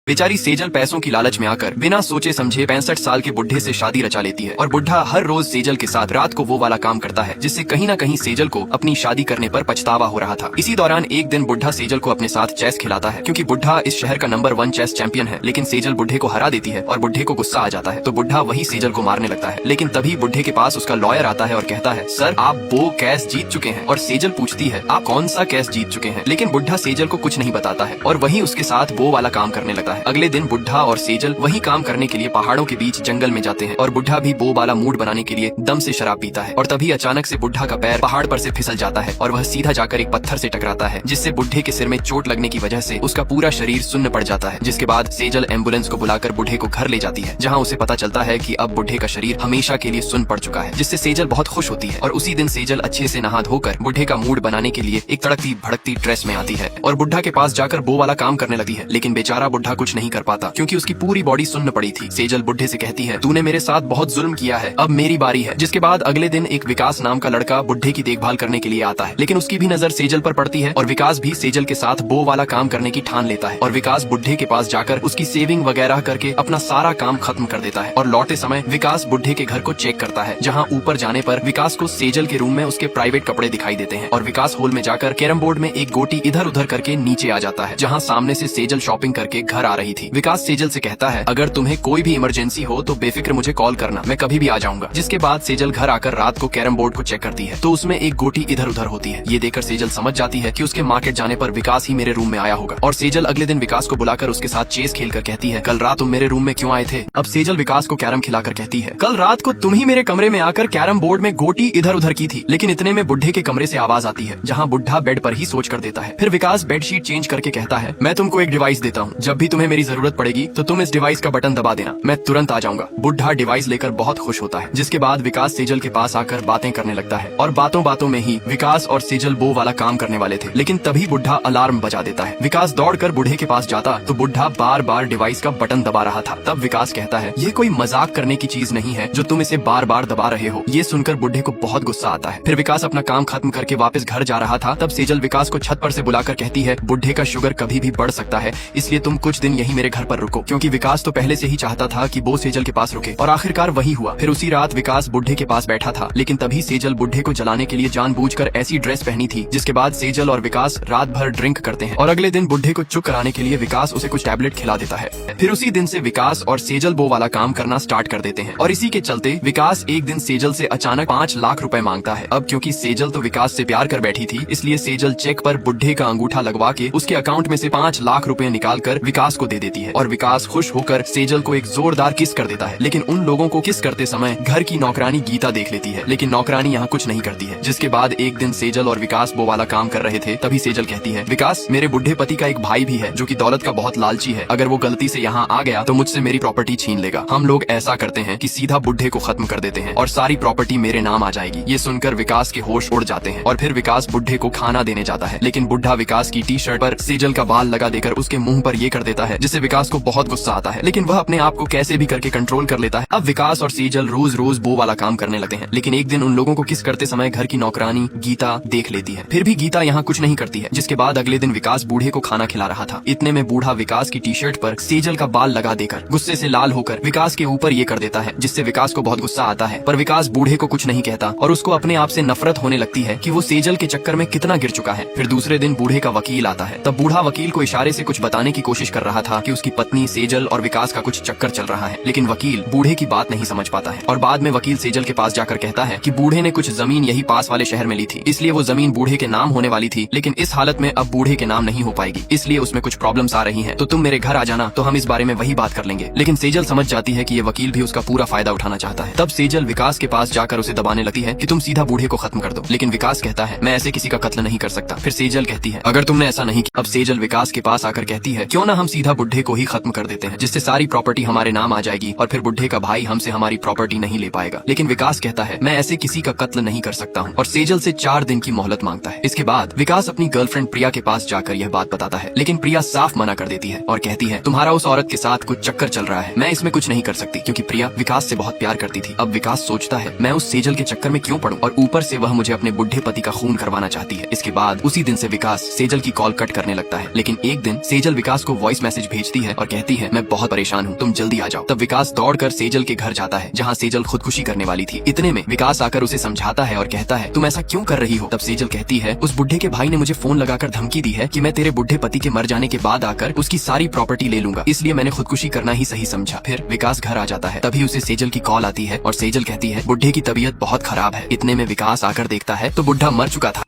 बेचारी सेजल पैसों की लालच में आकर बिना सोचे समझे 65 साल के बुढ़े से शादी रचा लेती है और बुढ़ा हर रोज सेजल के साथ रात को वो वाला काम करता है जिससे कहीं ना कहीं सेजल को अपनी शादी करने पर पछतावा हो रहा था। इसी दौरान एक दिन बुढ़ा सेजल को अपने साथ चेस खिलाता है क्योंकि बुढ़ा इस शहर का नंबर 1 चेस चैंपियन है। लेकिन सेजल बुढ़े को हरा देती है और बुढ़े को गुस्सा आ जाता है तो बुढ़ा वही सेजल को मारने लगता है। लेकिन तभी बुढ़े के पास उसका लॉयर आता है और कहता है, सर आप वो कैस जीत चुके हैं। और सेजल पूछती है, आप कौन सा कैस जीत चुके हैं। लेकिन बुढ़ा सेजल को कुछ नहीं बताता है और वही उसके साथ वो वाला काम करने लगता है। अगले दिन बुढ़ा और सेजल वही काम करने के लिए पहाड़ों के बीच जंगल में जाते हैं और बुढ़ा भी वो वाला मूड बनाने के लिए दम से शराब पीता है। और तभी अचानक से बुढ़ा का पैर पहाड़ पर से फिसल जाता है और वह सीधा जाकर एक पत्थर से टकराता है जिससे बुढ़े के सिर में चोट लगने की वजह से उसका पूरा शरीर सुन्न पड़ जाता है। जिसके बाद सेजल एम्बुलेंस को बुलाकर बुढ़े को घर ले जाती है जहाँ उसे पता चलता है कि अब बुढ़े का शरीर हमेशा के लिए सुन्न पड़ चुका है, जिससे सेजल बहुत खुश होती है। और उसी दिन सेजल अच्छे से नहा धोकर बुढ़े का मूड बनाने के लिए एक तड़कती भड़कती ड्रेस में आती है और बुढ़ा के पास जाकर वो वाला काम करने लगती है। लेकिन बेचारा बुढ़ा कुछ नहीं कर पाता क्योंकि उसकी पूरी बॉडी सुन्न पड़ी थी। सेजल बुढ़े से कहती है, तूने मेरे साथ बहुत जुल्म किया है, अब मेरी बारी है। जिसके बाद अगले दिन एक विकास नाम का लड़का बुढ़े की देखभाल करने के लिए आता है। लेकिन उसकी भी नजर सेजल पर पड़ती है और विकास भी सेजल के साथ वो वाला काम करने की ठान लेता है। और विकास बुढ़े के पास जाकर उसकी सेविंग वगैरह करके अपना सारा काम खत्म कर देता है। और लौटते समय विकास बुढ़े के घर को चेक करता है जहाँ ऊपर जाने पर विकास को सेजल के रूम में उसके प्राइवेट कपड़े दिखाई देते हैं। और विकास हॉल में जाकर कैरम बोर्ड में एक गोटी इधर उधर करके नीचे आ जाता है जहाँ सामने से सेजल शॉपिंग करके घर आ रही थी। विकास सेजल से कहता है, अगर तुम्हें कोई भी इमरजेंसी हो तो बेफिक्र मुझे कॉल करना, मैं कभी भी आ जाऊंगा। जिसके बाद सेजल घर आकर रात को कैरम बोर्ड को चेक करती है तो उसमें एक गोटी इधर उधर होती है। ये देखकर सेजल समझ जाती है कि उसके मार्केट जाने पर विकास ही मेरे रूम में आया होगा। और सेजल अगले दिन विकास को बुलाकर उसके साथ चेस खेलकर कहती है, कल रात तुम मेरे रूम में क्यों आए थे। अब सेजल विकास को कैरम खिलाकर कहती है, कल रात को तुम ही मेरे कमरे में आकर कैरम बोर्ड में गोटी इधर उधर की थी। लेकिन इतने में बुढ़े के कमरे से आवाज आती है जहाँ बुढ़ा बेड पर ही सोच कर देता है। फिर विकास बेडशीट चेंज करके कहता है, मैं तुमको एक डिवाइस देता हूँ, जब भी तुम्हें मेरी जरूरत पड़ेगी तो तुम इस डिवाइस का बटन दबा देना, मैं तुरंत आ जाऊंगा। बुढ़ा डिवाइस लेकर बहुत खुश होता है। जिसके बाद विकास सेजल के पास आकर बातें करने लगता है और बातों बातों में ही विकास और सेजल वो वाला काम करने वाले थे। लेकिन तभी बुढ़ा अलार्म बजा देता है। विकास दौड़कर बुढ़े के पास जाता तो बुढ़ा बार बार डिवाइस का बटन दबा रहा था। तब विकास कहता है, ये कोई मजाक करने की चीज नहीं है जो तुम इसे बार बार दबा रहे हो। ये सुनकर बुढ़े को बहुत गुस्सा आता है। फिर विकास अपना काम खत्म करके वापस घर जा रहा था तब सेजल विकास को छत पर से बुलाकर कहती है, बुढ़े का शुगर कभी भी बढ़ सकता है, इसलिए तुम कुछ दिन यही मेरे घर पर रुको। क्योंकि विकास तो पहले से ही चाहता था कि वो सेजल के पास रुके और आखिरकार वही हुआ। फिर उसी रात विकास बुढ़े के पास बैठा था लेकिन तभी सेजल बुढ़े को जलाने के लिए जानबूझकर ऐसी ड्रेस पहनी थी। जिसके बाद सेजल और विकास रात भर ड्रिंक करते हैं और अगले दिन बुढ़े को चुप कराने के लिए विकास उसे कुछ टैबलेट खिला देता है। फिर उसी दिन से विकास और सेजल वो वाला काम करना स्टार्ट कर देते हैं। और इसी के चलते विकास एक दिन सेजल से अचानक 5 लाख रुपए मांगता है। अब क्योंकि सेजल तो विकास से प्यार कर बैठी थी इसलिए सेजल चेक पर बुढ़े का अंगूठा लगवा के उसके अकाउंट में से 5 लाख रुपए निकाल कर विकास को दे देती है। और विकास खुश होकर सेजल को एक जोरदार किस कर देता है। लेकिन उन लोगों को किस करते समय घर की नौकरानी गीता देख लेती है लेकिन नौकरानी यहाँ कुछ नहीं करती है। जिसके बाद एक दिन सेजल और विकास वो वाला काम कर रहे थे तभी सेजल कहती है, विकास मेरे बुढ़े पति का एक भाई भी है जो कि दौलत का बहुत लालची है, अगर वो गलती से यहाँ आ गया तो मुझसे मेरी प्रॉपर्टी छीन लेगा। हम लोग ऐसा करते हैं कि सीधा बुढ़े को खत्म कर देते हैं और सारी प्रॉपर्टी मेरे नाम आ जाएगी। ये सुनकर विकास के होश उड़ जाते हैं और फिर विकास बुढ़े को खाना देने जाता है। लेकिन बुढ़ा विकास की टी शर्ट पर सेजल का बाल लगा देकर उसके मुंह पर ये कर देता है जिससे विकास को बहुत गुस्सा आता है। लेकिन वह अपने आप को कैसे भी करके कंट्रोल कर लेता है। अब विकास और सेजल रोज रोज वो वाला काम करने लगते हैं। लेकिन एक दिन उन लोगों को किस करते समय घर की नौकरानी गीता देख लेती है। फिर भी गीता यहाँ कुछ नहीं करती है। जिसके बाद अगले दिन विकास बूढ़े को खाना खिला रहा था। इतने में बूढ़ा विकास की टी शर्ट पर सेजल का बाल लगा देकर गुस्से से लाल होकर विकास के ऊपर ये कर देता है जिससे विकास को बहुत गुस्सा आता है। पर विकास बूढ़े को कुछ नहीं कहता और उसको अपने आप से नफरत होने लगती है कि वो सेजल के चक्कर में कितना गिर चुका है। फिर दूसरे दिन बूढ़े का वकील आता है। तब बूढ़ा वकील को इशारे से कुछ बताने की कोशिश कर रहा था कि उसकी पत्नी सेजल और विकास का कुछ चक्कर चल रहा है। लेकिन वकील बूढ़े की बात नहीं समझ पाता है और बाद में वकील सेजल के पास जाकर कहता है कि बूढ़े ने कुछ जमीन यही पास वाले शहर में ली थी, इसलिए वो जमीन बूढ़े के नाम होने वाली थी। लेकिन इस हालत में अब बूढ़े के नाम नहीं हो पाएगी, इसलिए उसमें कुछ प्रॉब्लम्स आ रही हैं, तो तुम मेरे घर आ जाना तो हम इस बारे में वही बात कर लेंगे। लेकिन सेजल समझ जाती है कि ये वकील भी उसका पूरा फायदा उठाना चाहता है। तब सेजल विकास के पास जाकर उसे दबाने लगती है कि तुम सीधा बूढ़े को खत्म कर दो। लेकिन विकास कहता है, मैं ऐसे किसी का कत्ल नहीं कर सकता। फिर सेजल कहती है, अगर तुमने ऐसा नहीं किया। अब सेजल विकास के पास आकर कहती है, क्यों ना हम सीधा बुढ़े को ही खत्म कर देते हैं, जिससे सारी प्रॉपर्टी हमारे नाम आ जाएगी और फिर बुढ़े का भाई हमसे हमारी प्रॉपर्टी नहीं ले पाएगा। लेकिन विकास कहता है, मैं ऐसे किसी का कत्ल नहीं कर सकता हूँ और सेजल से 4 दिन की मोहलत मांगता है। इसके बाद विकास अपनी गर्लफ्रेंड प्रिया के पास जाकर यह बात बताता है। लेकिन प्रिया साफ मना कर देती है और कहती है, तुम्हारा उस औरत के साथ कुछ चक्कर चल रहा है, मैं इसमें कुछ नहीं कर सकती। क्योंकि प्रिया विकास से बहुत प्यार करती थी। अब विकास सोचता है, मैं उस सेजल के चक्कर में क्यों पड़ूं और ऊपर से वह मुझे अपने बुढ़े पति का खून करवाना चाहती है। इसके बाद उसी दिन से विकास सेजल की कॉल कट करने लगता है। लेकिन एक दिन सेजल विकास को वॉइस मैसेज मैसेज भेजती है और कहती है मैं बहुत परेशान हूँ, तुम जल्दी आ जाओ। तब विकास दौड़कर सेजल के घर जाता है जहाँ सेजल खुदकुशी करने वाली थी। इतने में विकास आकर उसे समझाता है और कहता है तुम ऐसा क्यों कर रही हो। तब सेजल कहती है उस बुढ़े के भाई ने मुझे फोन लगाकर धमकी दी है कि मैं तेरे बुढ़े पति के मर जाने के बाद आकर उसकी सारी प्रॉपर्टी ले लूंगा, इसलिए मैंने खुदकुशी करना ही सही समझा। फिर विकास घर आ जाता है, तभी उसे सेजल की कॉल आती है और सेजल कहती है बुढ़े की तबीयत बहुत खराब है। इतने में विकास आकर देखता है तो बुढ़ा मर चुका था।